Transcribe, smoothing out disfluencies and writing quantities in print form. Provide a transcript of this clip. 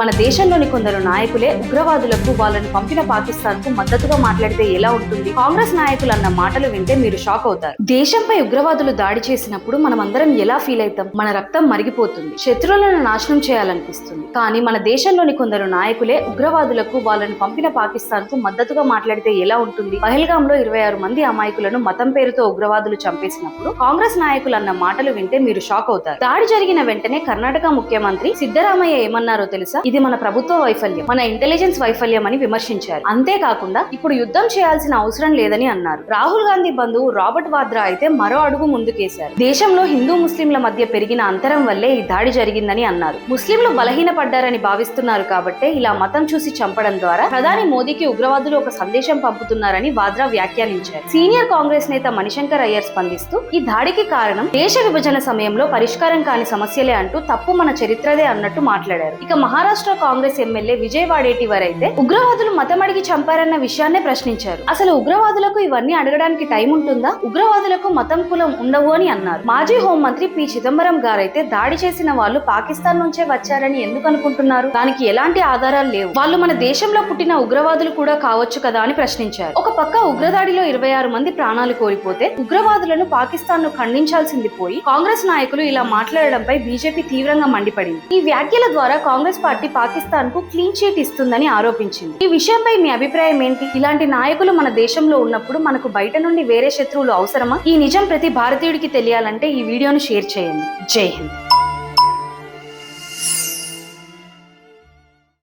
మన దేశంలోని కొందరు నాయకులే ఉగ్రవాదులకు వాళ్ళని పంపిన పాకిస్తాన్ కు మద్దతుగా మాట్లాడితే ఎలా ఉంటుంది? కాంగ్రెస్ నాయకులు అన్న మాటలు వింటే మీరు షాక్ అవుతారు. దేశంపై ఉగ్రవాదులు దాడి చేసినప్పుడు మనం అందరం ఎలా ఫీల్ అవుతాం? మన రక్తం మరిగిపోతుంది, శత్రువులను నాశనం చేయాలనిపిస్తుంది. కానీ మన దేశంలోని కొందరు నాయకులే ఉగ్రవాదులకు వాళ్ళని పంపిన పాకిస్తాన్ కు మద్దతుగా మాట్లాడితే ఎలా ఉంటుంది? పహల్గామ్ లో 26 మంది అమాయకులను మతం పేరుతో ఉగ్రవాదులు చంపేసినప్పుడు కాంగ్రెస్ నాయకులు అన్న మాటలు వింటే మీరు షాక్ అవుతారు. దాడి జరిగిన వెంటనే కర్ణాటక ముఖ్యమంత్రి సిద్ధరామయ్య ఏమన్నారో తెలుసా? ఇది మన ప్రభుత్వ వైఫల్యం, మన ఇంటెలిజెన్స్ వైఫల్యం అని విమర్శించారు. అంతేకాకుండా ఇప్పుడు యుద్ధం చేయాల్సిన అవసరం లేదని అన్నారు. రాహుల్ గాంధీ బంధువు రాబర్ట్ వాద్రా అయితే మరో అడుగు ముందుకేశారు. దేశంలో హిందూ ముస్లింల మధ్య పెరిగిన అంతరం వల్లే ఈ దాడి జరిగిందని అన్నారు. ముస్లింలు బలహీనపడ్డారని భావిస్తున్నారు కాబట్టే ఇలా మతం చూసి చంపడం ద్వారా ప్రధాని మోదీకి ఉగ్రవాదులు ఒక సందేశం పంపుతున్నారని వాద్రా వ్యాఖ్యానించారు. సీనియర్ కాంగ్రెస్ నేత మణిశంకర్ అయ్యర్ స్పందిస్తూ ఈ దాడికి కారణం దేశ విభజన సమయంలో పరిష్కారం కాని సమస్యలే అంటూ తప్పు మన చరిత్రదే అన్నట్టు మాట్లాడారు. ఇక మహారాష్ట్ర కాంగ్రెస్ ఎమ్మెల్యే విజయ్ వాడేటివార్ అయితే ఉగ్రవాదులు మతం అడిగి చంపారన్న విషయాన్నే ప్రశ్నించారు. అసలు ఉగ్రవాదులకు ఇవన్నీ అడగడానికి టైం ఉంటుందా? ఉగ్రవాదులకు మతం కులం ఉండవు అని అన్నారు. మాజీ హోంమంత్రి పి చిదంబరం గారైతే దాడి చేసిన వాళ్ళు పాకిస్తాన్ నుంచే వచ్చారని ఎందుకు అనుకుంటున్నారు? దానికి ఎలాంటి ఆధారాలు లేవు, వాళ్ళు మన దేశంలో పుట్టిన ఉగ్రవాదులు కూడా కావచ్చు కదా అని ప్రశ్నించారు. ఒక పక్క ఉగ్రదాడిలో 26 మంది ప్రాణాలు కోల్పోతే ఉగ్రవాదులను పాకిస్తాన్ ను ఖండించాల్సింది పోయి కాంగ్రెస్ నాయకులు ఇలా మాట్లాడడంపై బీజేపీ తీవ్రంగా మండిపడింది. ఈ వ్యాఖ్యల ద్వారా కాంగ్రెస్ పార్టీ పాకిస్తాన్ కు క్లీన్ చీట్ ఇస్తుందని ఆరోపించింది. ఈ విషయంపై మీ అభిప్రాయం ఏంటి? ఇలాంటి నాయకులు మన దేశంలో ఉన్నప్పుడు మనకు బయట నుండి వేరే శత్రువులు అవసరమా? ఈ నిజం ప్రతి భారతీయుడికి తెలియాలంటే ఈ వీడియోను షేర్ చేయండి. జై హింద్.